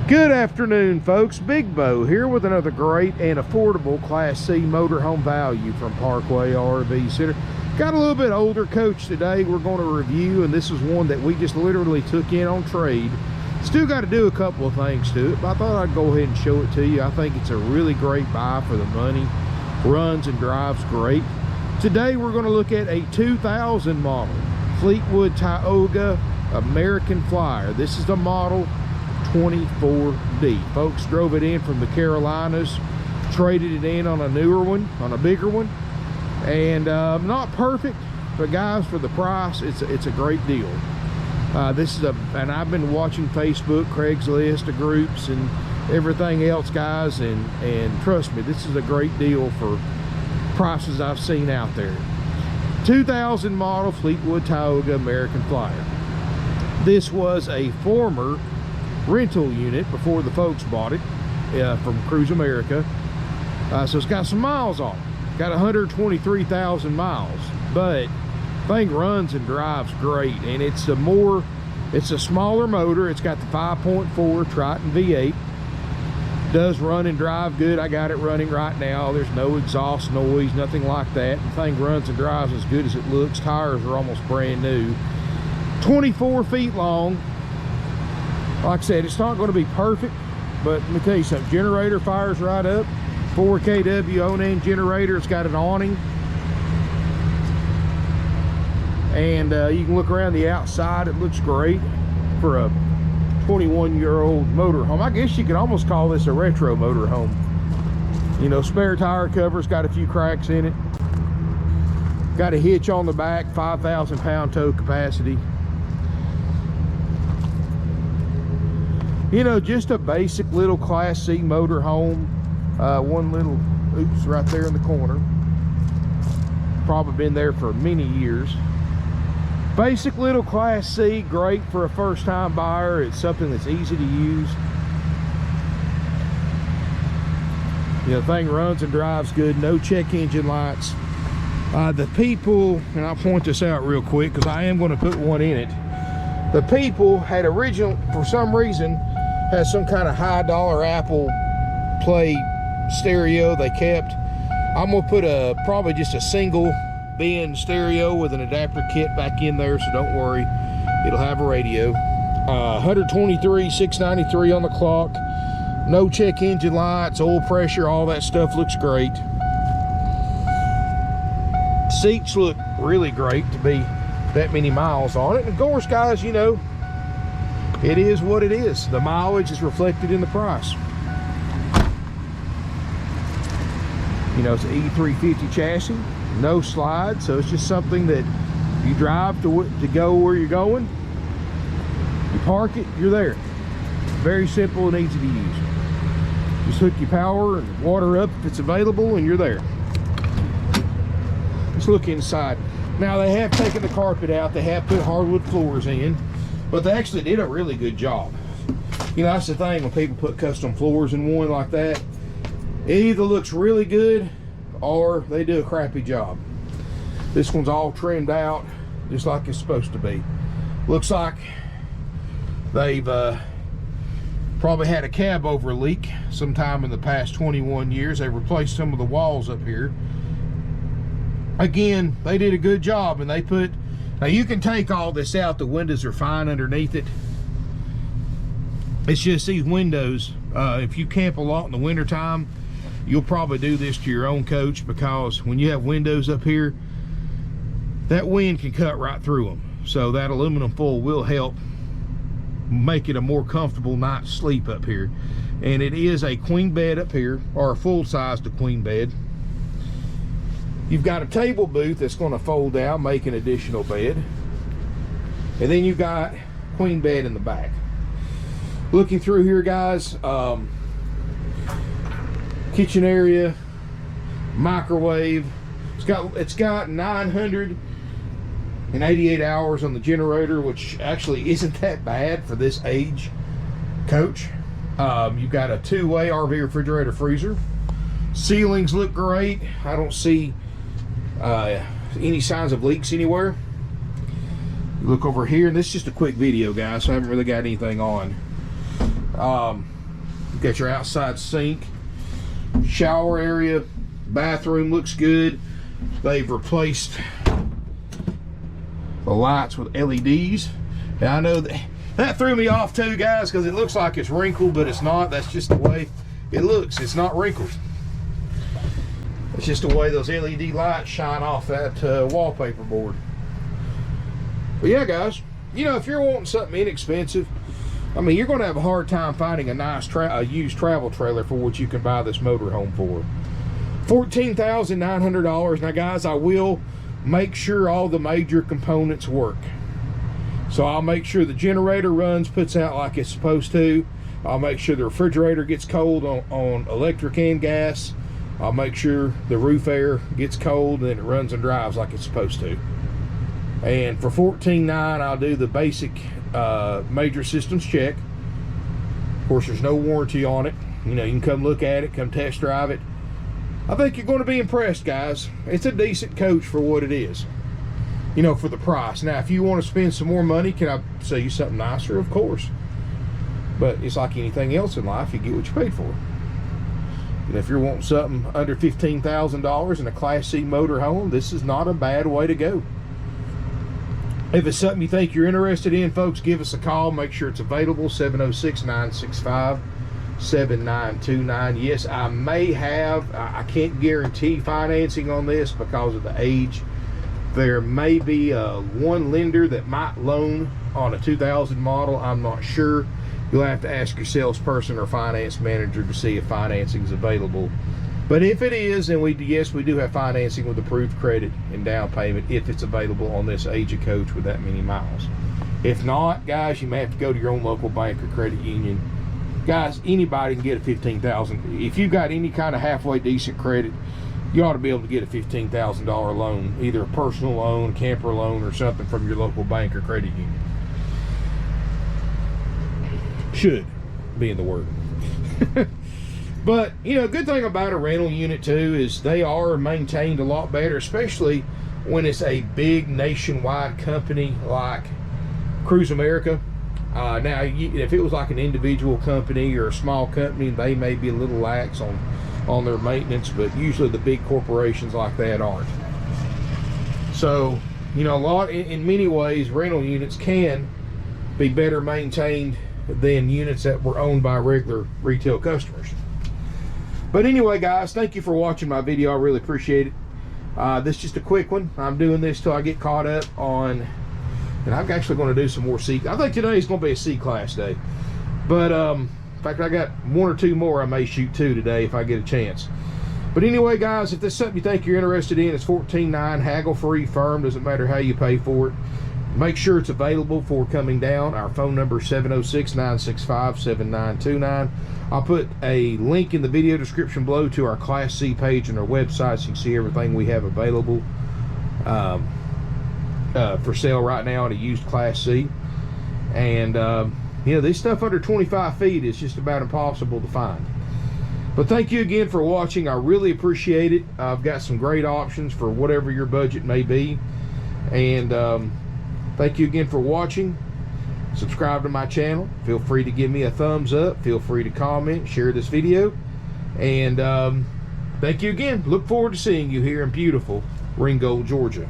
Good afternoon, folks. Big Bo here with another great and affordable Class C motorhome value from Parkway RV Center. Got a little bit older coach today we're going to review, and this is one that we just literally took in on trade. Still got to do a couple of things to it, but I thought I'd go ahead and show it to you. I think it's a really great buy for the money. Runs and drives great. Today we're going to look at a 2000 model Fleetwood Tioga American Flyer. This is the model 24D. Folks drove it in from the Carolinas, traded it in on a newer one, on a bigger one, and not perfect, but guys, for the price, it's a great deal. And I've been watching Facebook, Craigslist, the groups, and everything else, guys, and trust me, this is a great deal for prices I've seen out there. 2000 model Fleetwood Tioga American Flyer. This was a former rental unit before the folks bought it from Cruise America, so it's got some miles on it. Got 123,000 miles, but thing runs and drives great, and it's a smaller motor. It's got the 5.4 Triton V8. Does run and drive good. I got it running right now. There's no exhaust noise, nothing like that. The thing runs and drives as good as it looks. Tires are almost brand new. 24 feet long. Like I said, it's not going to be perfect, but let me tell you something. Generator fires right up. 4 kW Onan generator. It's got an awning. And you can look around the outside. It looks great for a 21-year-old motorhome. I guess you could almost call this a retro motorhome. You know, spare tire covers, got a few cracks in it. Got a hitch on the back, 5,000 pound tow capacity. You know, just a basic little Class C motorhome. One little, oops, right there in the corner. Probably been there for many years. Basic little Class C, great for a first-time buyer. It's something that's easy to use. You know, the thing runs and drives good. No check engine lights. The people, and I'll point this out real quick because I am going to put one in it. The people had for some reason, has some kind of high-dollar Apple Play stereo they kept. I'm gonna put probably just a single VIN stereo with an adapter kit back in there, so don't worry, it'll have a radio. 123, 693 on the clock. No check engine lights, oil pressure, all that stuff looks great. Seats look really great to be that many miles on it. And of course, guys, you know, it is what it is. The mileage is reflected in the price. You know, it's an E350 chassis, no slide, so it's just something that you drive to go where you're going. You park it, you're there. Very simple and easy to use. Just hook your power and water up if it's available, and you're there. Let's look inside. Now, they have taken the carpet out. They have put hardwood floors in, but they actually did a really good job. You know, that's the thing when people put custom floors in one like that. It either looks really good or they do a crappy job. This one's all trimmed out just like it's supposed to be. Looks like they've probably had a cab over leak sometime in the past 21 years. They replaced some of the walls up here. Again, they did a good job, and they put, now you can take all this out. The windows are fine underneath it. It's just these windows, if you camp a lot in the winter time, you'll probably do this to your own coach, because when you have windows up here, that wind can cut right through them. So that aluminum foil will help make it a more comfortable night's sleep up here. And it is a queen bed up here, or a full-sized queen bed. You've got a table booth that's going to fold down, make an additional bed. And then you've got queen bed in the back. Looking through here, guys, kitchen area, microwave. It's got 988 hours on the generator, which actually isn't that bad for this age coach. You've got a two-way RV refrigerator freezer. Ceilings look great. I don't see any signs of leaks anywhere. Look over here, and this is just a quick video, guys, so I haven't really got anything on. Got your outside sink, shower area, bathroom looks good. They've replaced the lights with LEDs. And I know that threw me off too, guys, because it looks like it's wrinkled, but it's not. That's just the way it looks. It's not wrinkled. It's just the way those LED lights shine off that wallpaper board. But yeah, guys, you know, if you're wanting something inexpensive, I mean, you're going to have a hard time finding a nice used travel trailer for what you can buy this motorhome for. $14,900. Now, guys, I will make sure all the major components work. So I'll make sure the generator runs, puts out like it's supposed to. I'll make sure the refrigerator gets cold on electric and gas. I'll make sure the roof air gets cold and it runs and drives like it's supposed to. And for $14,900, I'll do the basic major systems check. Of course, there's no warranty on it. You know, you can come look at it, come test drive it. I think you're going to be impressed, guys. It's a decent coach for what it is, you know, for the price. Now, if you want to spend some more money, can I sell you something nicer? Of course. But it's like anything else in life, you get what you paid for. And if you're wanting something under $15,000 in a Class C motorhome, this is not a bad way to go. If it's something you think you're interested in, folks, give us a call. Make sure it's available, 706-965-7929. Yes, I may have, I can't guarantee financing on this because of the age. There may be one lender that might loan on a 2000 model. I'm not sure. You'll have to ask your salesperson or finance manager to see if financing is available. But if it is, then yes, we do have financing with approved credit and down payment if it's available on this age of coach with that many miles. If not, guys, you may have to go to your own local bank or credit union. Guys, anybody can get a $15,000. If you've got any kind of halfway decent credit, you ought to be able to get a $15,000 loan, either a personal loan, a camper loan, or something from your local bank or credit union. Should be in the word. But, you know, good thing about a rental unit too is they are maintained a lot better, especially when it's a big nationwide company like Cruise America. Now, if it was like an individual company or a small company, they may be a little lax on their maintenance, but usually the big corporations like that aren't. So, you know, in many ways, rental units can be better maintained than units that were owned by regular retail customers. But anyway, guys, thank you for watching my video. I really appreciate it. This is just a quick one. I'm doing this till I get caught up on, and I'm actually going to do some more C. I think today is going to be a C-class day. But in fact, I got one or two more. I may shoot two today if I get a chance. But anyway, guys, if this is something you think you're interested in, it's $14,900, haggle-free, firm. Doesn't matter how you pay for it. Make sure it's available for coming down. Our phone number is 706-965-7929. I'll put a link in the video description below to our Class C page on our website so you can see everything we have available for sale right now in a used Class C. And, you know, this stuff under 25 feet is just about impossible to find. But thank you again for watching. I really appreciate it. I've got some great options for whatever your budget may be. And thank you again for watching. Subscribe to my channel. Feel free to give me a thumbs up. Feel free to comment, share this video. And thank you again. Look forward to seeing you here in beautiful Ringgold, Georgia.